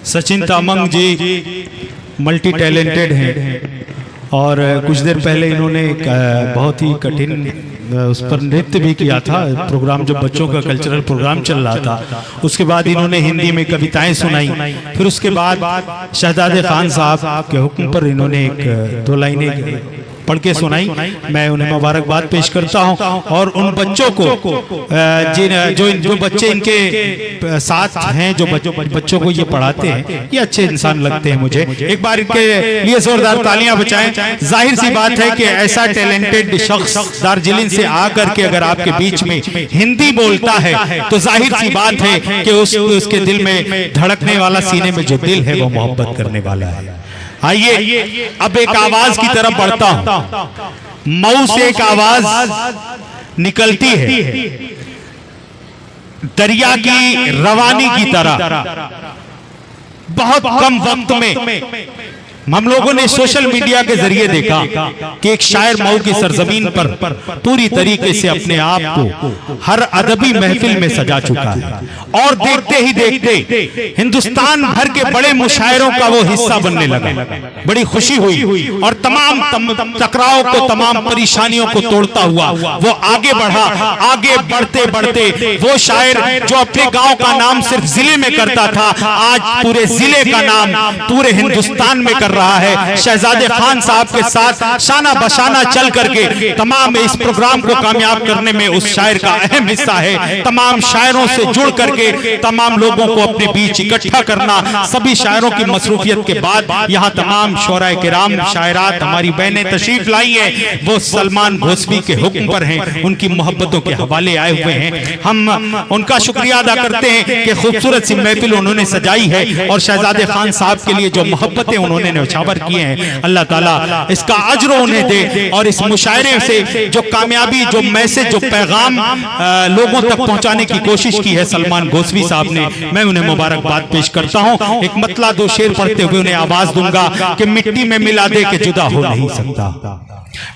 सचिन तामंग जी multi talented हैं और कुछ देर पहले इन्होंने एक बहुत ही कठिन उस पर नृत्य भी किया था। प्रोग्राम जब बच्चों का कल्चरल प्रोग्राम चल रहा था, उसके बाद इन्होंने हिंदी में कविताएं सुनाई। फिर उसके बाद शहजादे खान साहब के हुक्म पर इन्होंने एक दो लाइनें पढ़ के सुनाई। मैं उन्हें मुबारकबाद पेश करता हूं और उन बच्चों को जो बच्चे इनके साथ हैं, जो बच्चों को ये पढ़ाते हैं, ये अच्छे इंसान लगते हैं मुझे। एक बार इनके लिए जोरदार तालियां बजाएं। जाहिर सी बात है कि ऐसा टैलेंटेड शख्स दार्जिलिंग से आकर के अगर आपके बीच में हिंदी बोलता है तो जाहिर सी बात है कि उसके दिल में धड़कने वाला, सीने में जो दिल है वो मोहब्बत करने वाला है। आइए अब एक आवाज की तरफ बढ़ता हूं। मऊ से एक आवाज निकलती है दरिया की रवानी की तरह। बहुत कम वक्त में हम लोगों ने सोशल मीडिया के जरिए देखा कि एक शायर मऊ की सरजमीन पर पूरी तरीके से अपने आप को हर अदबी महफिल में सजा चुका है और देखते ही देखते हिंदुस्तान भर के बड़े मुशायरों का वो हिस्सा बनने लगा। बड़ी खुशी हुई और तमाम टकराव को, तमाम परेशानियों को तोड़ता हुआ वो आगे बढ़ा। आगे बढ़ते बढ़ते वो शायर जो अपने गांव का नाम सिर्फ जिले में करता था, आज पूरे जिले का नाम पूरे हिंदुस्तान में कर रहा है। शहजादे खान साहब के साथ शाना बशाना चल करके तमाम इस प्रोग्राम को कामयाब करने में उस शायर का अहम हिस्सा है। तमाम शायरों से जुड़ करके तमाम लोगों को अपने बीच इकट्ठा करना। सभी शायरों की मसरूफियत के बाद यहाँ तमाम शोराए किराम, शायरात, हमारी बहनें तशरीफ लाई हैं। वो सलमान घोसवी के हुक्म पर हैं, उनकी मोहब्बतों के हवाले आए हुए हैं। हम उनका शुक्रिया अदा करते हैं कि खूबसूरत सी महफिल उन्होंने सजाई है और शहजादे खान साहब के लिए जो मोहब्बतें उन्होंने न्यौछावर किए हैं, अल्लाह ताला इसका अज्र उन्हें दे। और इस मुशायरे से जो कामयाबी, जो मैसेज, जो पैगाम लोगों तक पहुंचाने की कोशिश की है सलमान घोसवी साहब ने, मैं उन्हें मुबारकबाद पेश करता हूं। एक मतला दो शेर पढ़ते हुए उन्हें आवाज दूंगा कि मिट्टी में मिला दे के जुदा हो नहीं सकता,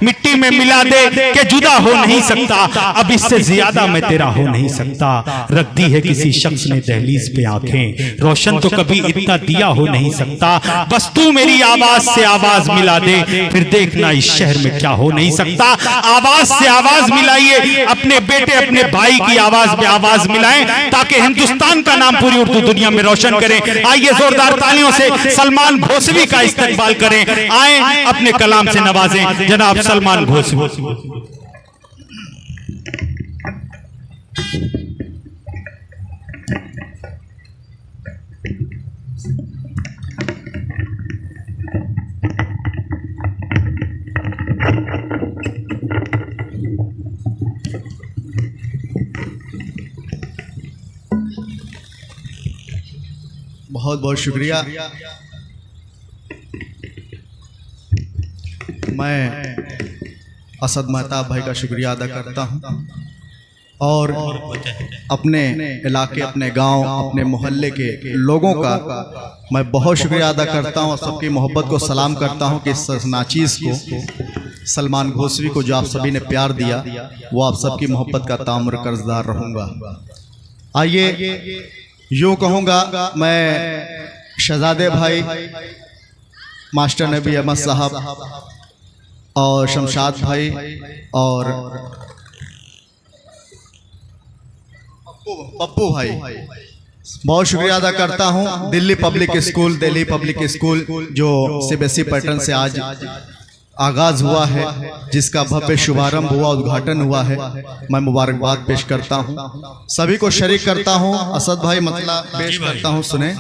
मिट्टी में मिला दे के जुदा हो नहीं सकता, अब इससे ज्यादा मैं तेरा हो नहीं सकता। रख दी है किसी शख्स ने दहलीज पे आंखें, रोशन तो कभी इतना दिया हो नहीं सकता। बस तू मेरी आवाज से आवाज मिला दे, फिर देखना इस शहर में क्या हो नहीं सकता। आवाज से आवाज मिलाइए, अपने बेटे, अपने भाई की आवाज में आवाज मिलाएं ताकि हिंदुस्तान का नाम पूरी उर्दू दुनिया में रोशन करें। आइए जोरदार तालियों से सलमान घोसवी का इस्तकबाल करें। आए अपने कलाम से नवाजें जनाब सलमान घोसवी। बहुत बहुत शुक्रिया। मैं असद महताब भाई का शुक्रिया अदा करता हूं और अपने इलाके, अपने गांव, अपने मोहल्ले के लोगों का मैं बहुत शुक्रिया अदा करता हूं और सबकी मोहब्बत को सलाम करता हूं कि इस नाचीज़ को, सलमान घोसवी को जो आप सभी ने प्यार दिया, वो आप सबकी मोहब्बत का तामुर कर्जदार रहूँगा। आइए यूँ कहूँगा, मैं शहजादे भाई, मास्टर नबी अहमद साहब और शमशाद भाई और पप्पू भाई बहुत शुक्रिया अदा करता हूं। दिल्ली पब्लिक स्कूल जो सीबीएसई पैटर्न से आज आगाज हुआ है, जिसका भव्य शुभारंभ हुआ, उद्घाटन हुआ है, मैं मुबारकबाद पेश करता हूं, सभी को शरीक करता हूं। असद भाई मतला पेश करता हूं, सुने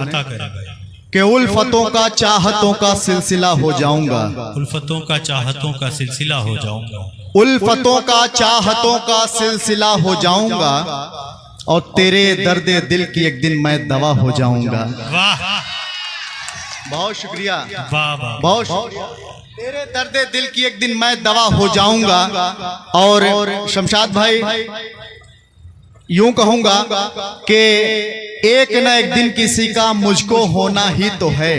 कि उल्फतों का चाहतों का सिलसिला हो जाऊंगा, उल्फतों का चाहतों का सिलसिला हो जाऊंगा, उल्फतों का चाहतों का सिलसिला हो जाऊंगा और तेरे दर्द दिल की एक दिन मैं दवा हो जाऊंगा। वाह, बहुत शुक्रिया, बहुत तेरे दर्द दिल की एक दिन मैं दवा हो जाऊंगा। और शमशाद भाई यूं कहूंगा कि एक न एक दिन किसी का मुझको होना ही तो है,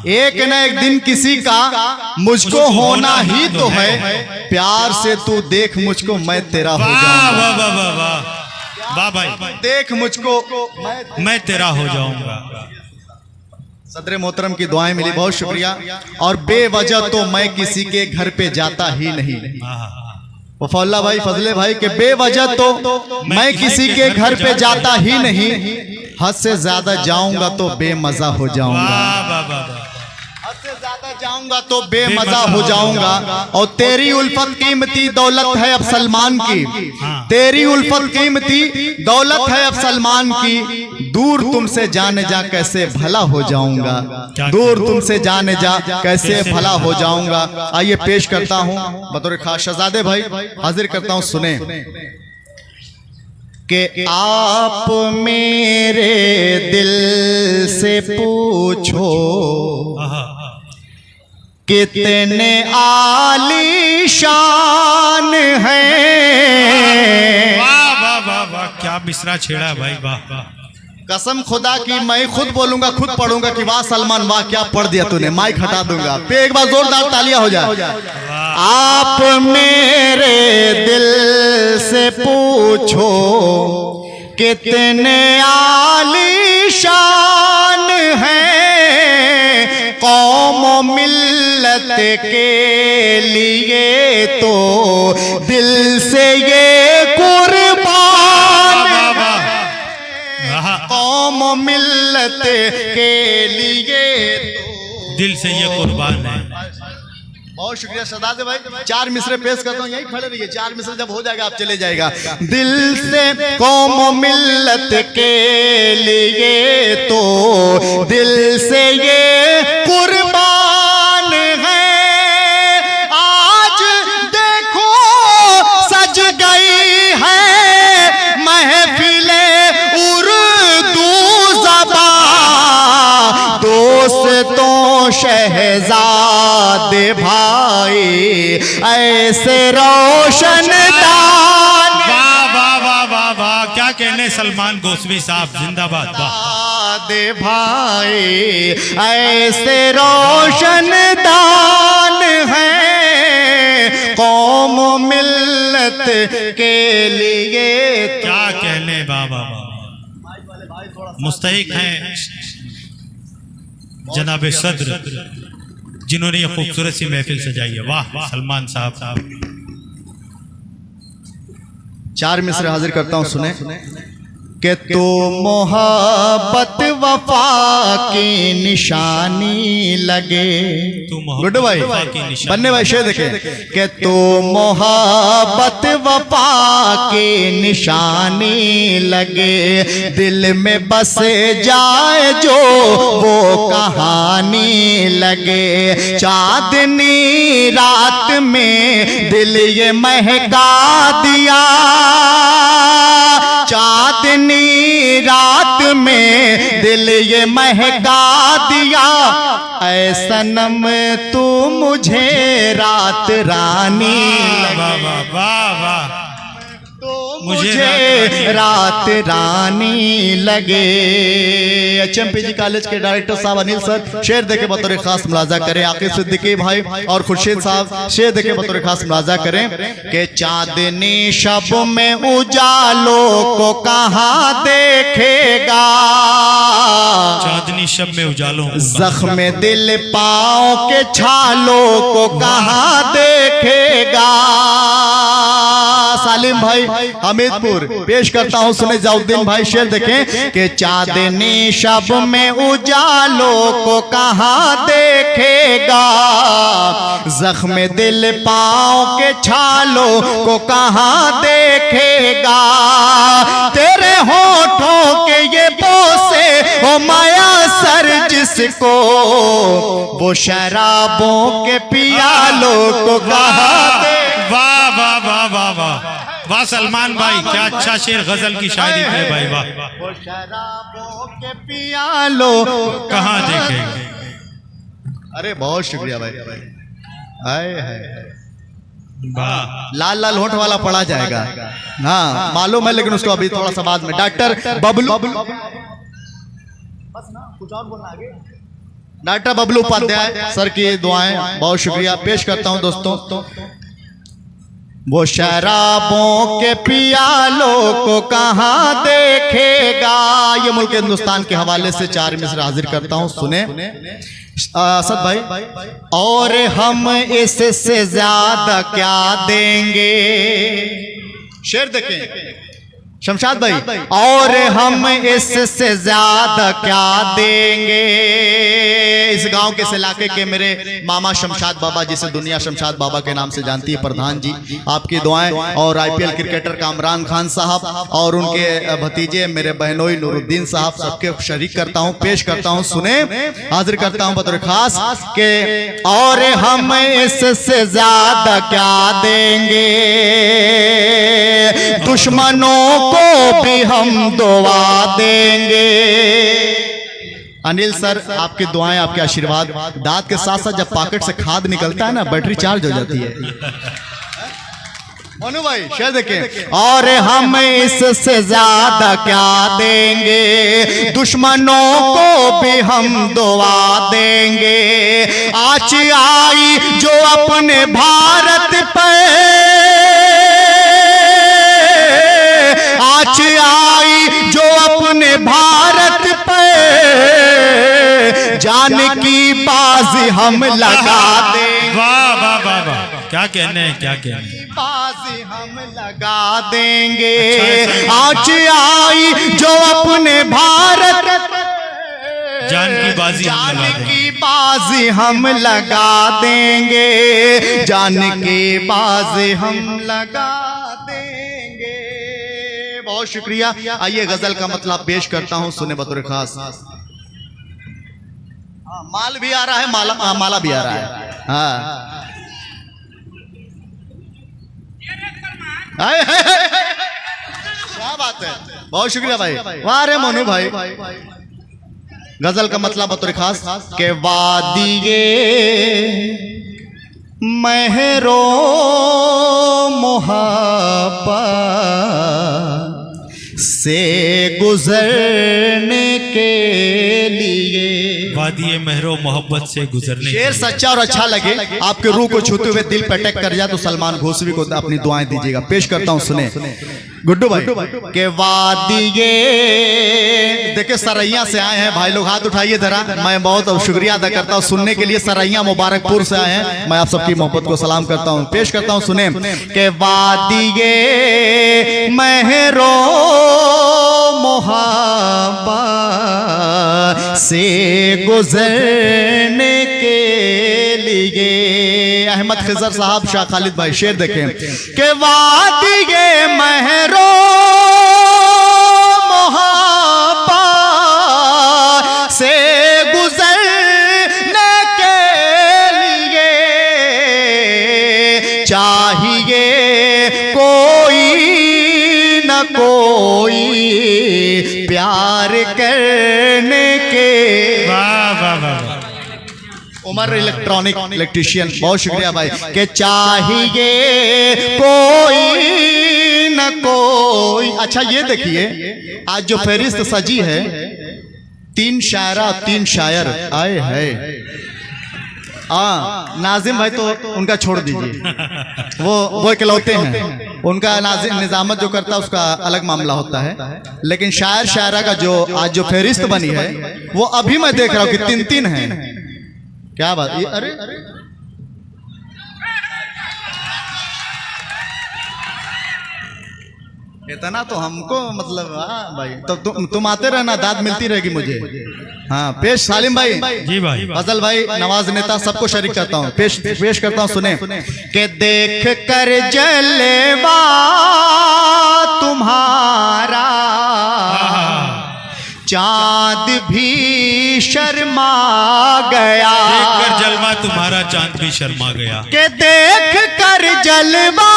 एक न एक दिन किसी का मुझको होना ही तो है। प्यार से तू देख मुझको मैं तेरा हो जाऊंगा, वाह भाई, देख मुझको मैं तेरा हो जाऊंगा। सदर मोहतरम की दुआएं मिली, बहुत शुक्रिया। और बेवजह तो मैं किसी के घर पे जाता ही नहीं, वफाउल्लाह भाई, फजले भाई के बेवजह तो मैं किसी के घर पे जाता ही नहीं, हद से ज्यादा जाऊंगा तो बेमजा हो जाऊंगा, हद से ज्यादा जाऊंगा तो बेमजा हो जाऊंगा। और तेरी उल्फत कीमती दौलत है अब सलमान की, तेरी उल्फत कीमती दौलत है अब सलमान की, दूर तुमसे जाने जा कैसे भला हो जाऊंगा, दूर तुमसे जाने जा कैसे भला हो जाऊंगा। आइए पेश करता हूं बतौर खास शहजादे भाई, हाजिर करता हूं, सुने कि आप मेरे दिल से पूछो कितने आलीशान हैं। वाह वाह वाह वाह, क्या मिसरा छेड़ा भाई, वाह वाह। कसम खुदा की मैं खुद बोलूंगा, खुद पढ़ूंगा कि वाह सलमान वाह क्या पढ़ दिया तूने, माइक हटा दूंगा। पे एक बार जोरदार तालियां हो जाए। आप मेरे दिल से पूछो कितने आलीशान हैं, कौम मिल्लत के लिए तो दिल से ये कुर्बान, कौम मिल्लत के लिए तो दिल से ये कुर्बान है। बहुत शुक्रिया शहजादे भाई, 4 मिसरे पेश करता हूँ, यहीं खड़े रहिए, 4 मिसरे जब हो जाएगा आप चले जाएगा। दिल से कौम मिल्लत के लिए तो दिल से ये कुर्बान है, आज देखो सज गई है महफिले उर्दू ज़बां, दोस्तों शहजादे भाई ऐसे रोशन दान। वाह वाह वाह वाह वाह, क्या कहने सलमान गोस्वी साहब, जिंदाबाद। दे भाई ऐसे रोशन दान है, कौम मिल्लत के लिए तो क्या कहने, वाह वाह वाह। मुस्तहिक हैं जनाब सदर जिन्होंने ये खूबसूरत सी महफिल सजाई है, वाह सलमान साहब। 4 मिसरे हाजिर करता हूँ, सुने कि तो मोहब्बत वफा की निशानी लगे। गुड्डू भाई, बन्ने भाई शेर देखे कि तो मोहब्बत वफा की निशानी लगे, दिल में बस जाए जो वो कहानी लगे, चांदनी रात में दिल ये महका दिया, चांदनी रात में दिल ये महका दिया, ऐ सनम तू मुझे रात रानी, वाह वाह वाह वाह, मुझे रात रानी लगे। HMPG कॉलेज के डायरेक्टर साहब अनिल सर शेर देके बतौर खास मुलाजा करें, आकिब सिद्दीकी भाई और खुर्शीद साहब शेर देके बतौर खास मुलाजा करें कि चांदनी शब में उजालों को कहाँ देखेगा, चांदनी शब में उजालों, जख्म दिल पाँव के छालों को कहाँ देखेगा। सालिम भाई हमीदपुर पेश करता हूँ, सुने जाउद्दीन भाई शेर देखें कि चांदनी शब में उजालों को कहाँ देखेगा, जख्म दिल पाँव के छालों को कहाँ देखेगा, तेरे होठों के ये बोसे ओ माया सर जिसको, वो शराबों के पियालों को कहाँ दे। वाह वाह वाह वाह वाह वाह सलमान भाई, क्या अच्छा शेर गजल की शायरी है भाई, वाह। वो शराबों के पियालों कहाँ देखेंगे। अरे बहुत शुक्रिया भाई, हाय हाय, वाह लाल लाल होठ वाला पढ़ा जाएगा, हाँ मालूम है, लेकिन उसको अभी थोड़ा सा बाद में। Doctor Bablu, doctor Bablu Upadhyay sir की दुआएं, बहुत शुक्रिया पेश करता हूं दोस्तों वो शराबों के पियालों को कहाँ देखेगा। ये मुल्क हिंदुस्तान के हवाले से 4 मिसर हाजिर करता हूं, सुने असद भाई। और हम इससे ज्यादा क्या देंगे, शेर देखें शमशाद भाई। और हम इससे ज्यादा क्या देंगे। इस गांव के, इस इलाके के मेरे मामा शमशाद बाबा, जिसे दुनिया शमशाद बाबा के नाम से जानती है, प्रधान जी आपकी दुआएं, और आईपीएल क्रिकेटर कामरान खान साहब और उनके भतीजे मेरे बहनोई नूरुद्दीन साहब, सबके शरीक करता हूं, पेश करता हूं, सुने हाजिर करता हूं बतौर खास के। और हम इससे ज्यादा क्या देंगे, दुश्मनों को भी हम दुआ देंगे। अनिल सर, आपकी दुआएं, आपके आशीर्वाद, दांत के साथ साथ जब पॉकेट से खाद निकलता है ना, बैटरी चार्ज हो जाती है। मनु भाई शेर देखें। और हम इससे ज्यादा क्या देंगे, दुश्मनों को भी हम दुआ देंगे। आज आई जो अपने भारत पे, आज आई जो अपने भारत पे, जान की बाजी हम लगा देंगे। वाह वाह वाह वाह, क्या कहने हैं, क्या कहने हैं। बाजी हम लगा देंगे। आज आई जो अपने भारत पे, जान की बाजी जान की बाजी हम लगा देंगे। जान की बाजी हम लगा देंगे। बहुत शुक्रिया। आइए गजल का मतलब पेश करता हूं, सुने बतौर खास। माल भी आ रहा है, माला भी आ रहा है। हाँ क्या बात है, बहुत शुक्रिया भाई। वाह रे मोनू भाई। गजल का मतलब बतौर खास के वादिये महरो मोहब्बत से गुजरने के लिए, वादिये महरो मोहब्बत से गुजरने। शेर सच्चा और अच्छा लगे, आपके रूह को छूते हुए दिल पे अटैक कर जाए तो सलमान घोसवी को अपनी दुआएं दीजिएगा। पेश करता हूं, सुने गुड्डू भाई के वादिये। देखिए सरैया से आए हैं भाई लोग, हाथ उठाइए जरा। मैं बहुत शुक्रिया अदा करता हूं सुनने के लिए। सरैया मुबारकपुर से आए हैं, मैं आप सबकी मोहब्बत को सलाम करता हूं। पेश करता हूं, सुने के वादिये महरो मोहब्बत से गुजरने के लिए। अहमद खिजर साहब, शाह खालिद भाई, शेर देखें के वादिये महरो मोहब्बत से गुजरने के लिए चाहिए कोई न कोई प्यार करने के। वाह वाह वाह। उमर इलेक्ट्रिशियन, बहुत शुक्रिया भाई। के चाहिए कोई न कोई। अच्छा ये देखिए, आज जो फहरिस्त सजी है, 3 शायरा 3 शायर आए हैं। नाजिम भाई तो उनका छोड़ दीजिए, वो इकलौते हैं। उनका नाजिम निजामत जो करता है उसका अलग मामला होता है, लेकिन शायर शायरा का जो आज जो फहरिस्त बनी है, वो अभी मैं देख रहा हूँ कि 3 हैं। क्या बात, अरे इतना तो हमको मतलब। हाँ भाई, तो तुम आते रहना, दाद मिलती रहेगी मुझे। हाँ पेश सालिम भाई। जी भाई। फजल भाई, नवाज नेता, सबको शरीक करता हूँ। पेश करता हूँ, सुने के देख कर जलवा तुम्हारा चांद भी शर्मा गया। देख कर जलवा तुम्हारा चांद भी शर्मा गया। के देख कर जलवा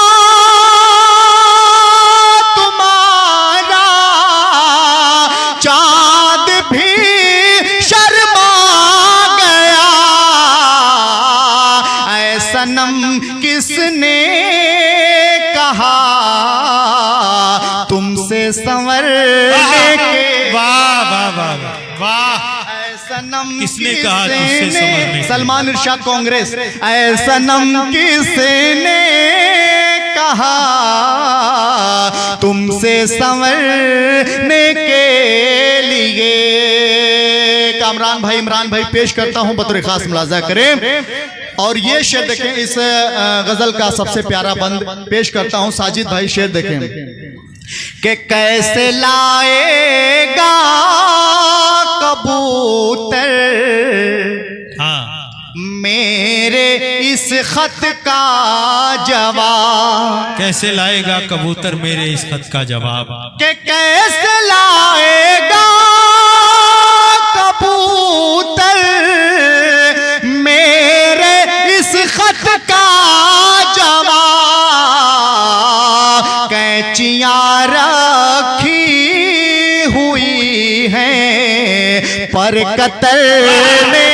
तुम्हारा चांद भी शर्मा गया। ऐ सनम किसने कहा तुमसे संवरने के। वाह वाह वाह वाह। सनम किसने कहा तुझसे संवरने के? सलमान इरशाद कांग्रेस। ऐ सनम किसने कहा तुमसे संवरने के लिए। कामरान भाई, इमरान भाई पेश करता हूं, बतौर खास मुलाजा करें। और ये शेर देखें, इस गजल का सबसे प्यारा बंद पेश करता हूं। साजिद भाई शेर देखें कि कैसे लाएगा कबूतर मेरे इस खत का जवाब। कैसे लाएगा कबूतर मेरे इस खत का जवाब, कि कैसे लाएगा कबूतर मेरे इस खत का जवाब। कैंचियां रखी हुई हैं पर कतरने।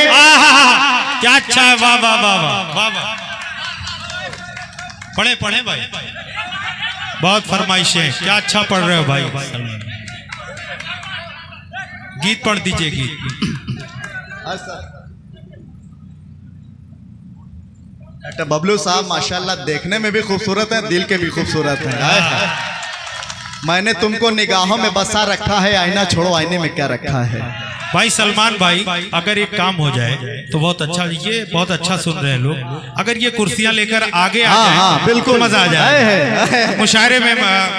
क्या अच्छा है, वाह वाह वाह वाह वाह। पढ़े पढ़े भाई, बहुत फरमाइशें, क्या अच्छा पढ़ रहे हो भाई। गीत पढ़ दीजिए, गीत। डॉक्टर बबलू साहब माशाल्लाह देखने में भी खूबसूरत हैं, दिल के भी खूबसूरत हैं। मैंने तुमको निगाहों में बसा रखा है, आईना छोड़ो आईने में क्या रखा है। भाई सलमान भाई, अगर एक काम हो जाए तो बहुत अच्छा, ये बहुत अच्छा सुन रहे हैं लोग। अगर ये कुर्सियां लेकर आगे आ जाए, हाँ, बिल्कुल मजा आ जाए, मुशायरे में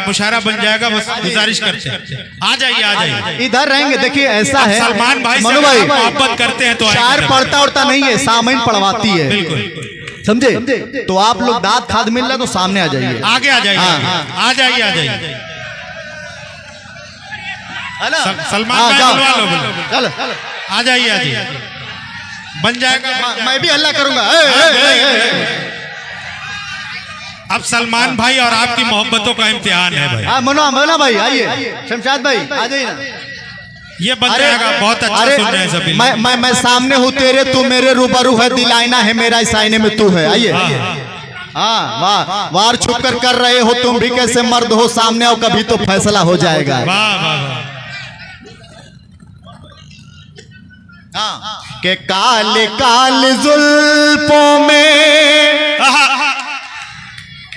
मुशायरा बन जाएगा। बस गुजारिश करते हैं, आ जाइए आ जाइए, इधर रहेंगे। देखिए ऐसा है, सलमान भाई मनु भाई मोहब्बत करते हैं तो शायर पढ़ता उड़ता नहीं है, सामईन पढ़वाती है, बिल्कुल समझे। तो आप लोग दाद खाद मिल रहा है तो सामने आ जाइए, आगे आ जाइए, आ जाइए आ जाइए। सलमान भाई बुलवा लो, चलो आ जाइए आ जाइए, बन जाएगा। मैं भी हल्ला करूंगा। अब सलमान भाई और आपकी मोहब्बतों का इम्तिहान है भाई। मनो भाई आइए, शमशाद भाई आ जाइए ना, ये बन जाएगा। बहुत अच्छा सुन रहे हैं सभी। मैं सामने हूँ तेरे, तू मेरे रूबरू है, दिल आईना है मेरा, इस आईने में तू है। आइए। हाँ वाह, वार छुप कर रहे हो तुम भी, कैसे मर्द हो, सामने आओ कभी तो फैसला हो जाएगा। वाह वाह वाह। के काले काले जुल्फों में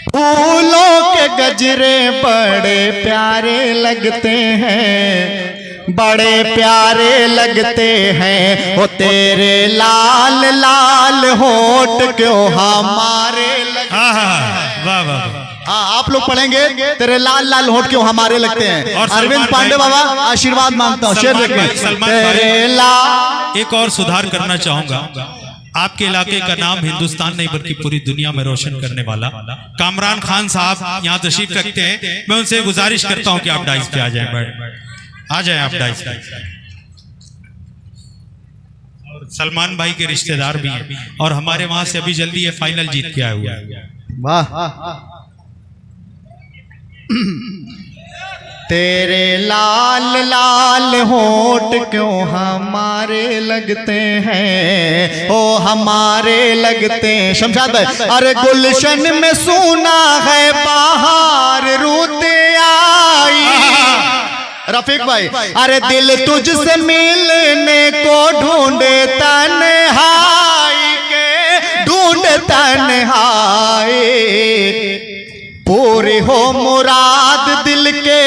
फूलों के गजरे बड़े प्यारे लगते हैं, बड़े प्यारे लगते हैं। वो तेरे लाल लाल होठ क्यों हमारे लगते हैं। वाह वाह। हाँ आप लोग पढ़ेंगे, तेरे लाल लाल होठ क्यों हमारे लगते हैं। और अरविंद पांडे बाबा आशीर्वाद मांगता हूँ, शेर देखें। तेरे लाल, एक और सुधार करना चाहूंगा। आपके इलाके का नाम हिंदुस्तान नहीं बल्कि पूरी दुनिया में रोशन करने वाला कामरान खान साहब यहाँ तशरीफ रखते हैं। मैं उनसे गुजारिश करता हूँ कि आप डाइस पे आ जाएं, आ जाएं आप डाइस पे। सलमान भाई के रिश्तेदार भी हैं और हमारे वहां से अभी जल्दी ये फाइनल जीत के आए हुए हैं। वाह। तेरे लाल लाल होठ क्यों हमारे लगते हैं, ओ हमारे लगते हैं। शमशाद भाई, अरे गुलशन में सूना है बाहर रूते आई। रफीक भाई, अरे दिल तुझसे मिलने को ढूंढे तन्हाई के, ढूंढे तन्हाई। पूरी हो मुराद दिल के,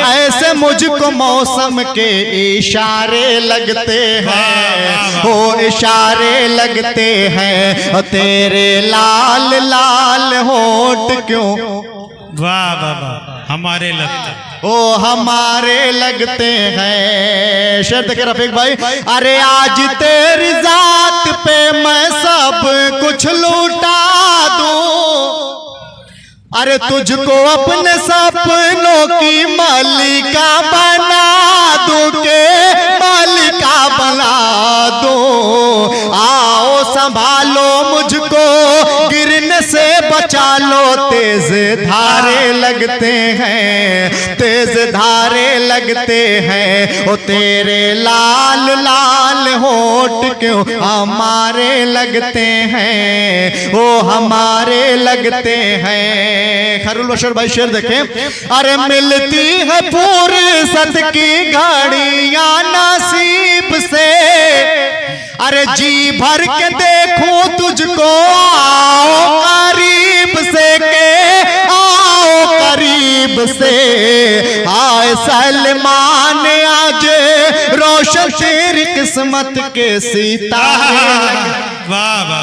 ऐसे मुझको मौसम के इशारे लगते हैं, वो इशारे लगते हैं। और तेरे लाल लाल होठ क्यों, वाह वाह वाह, हमारे लगते, ओ हमारे लगते हैं। शेर देखे रफीक भाई, अरे आज तेरी जात पे मैं सब कुछ लूटा दूं, अरे तुझको अपने सपनों की मालिका बना दूं, के मालिका बना दूं। आओ संभालो मुझको, गिरने से बचा लो, तेज धारे लगते हैं, तेज धारे लगते हैं। ओ तेरे लाल लाल होठ क्यों हमारे लगते हैं, ओ हमारे लगते हैं। खैरुल बशर भाई शेर देखें, अरे मिलती है फुर्सत की घड़ियां नसीब से, अरे जी भर के देखूं तुझको, आओ करीब से के नसीब से। हाय सलमान आज रोशन तेरी किस्मत के सितारे। वाह वाह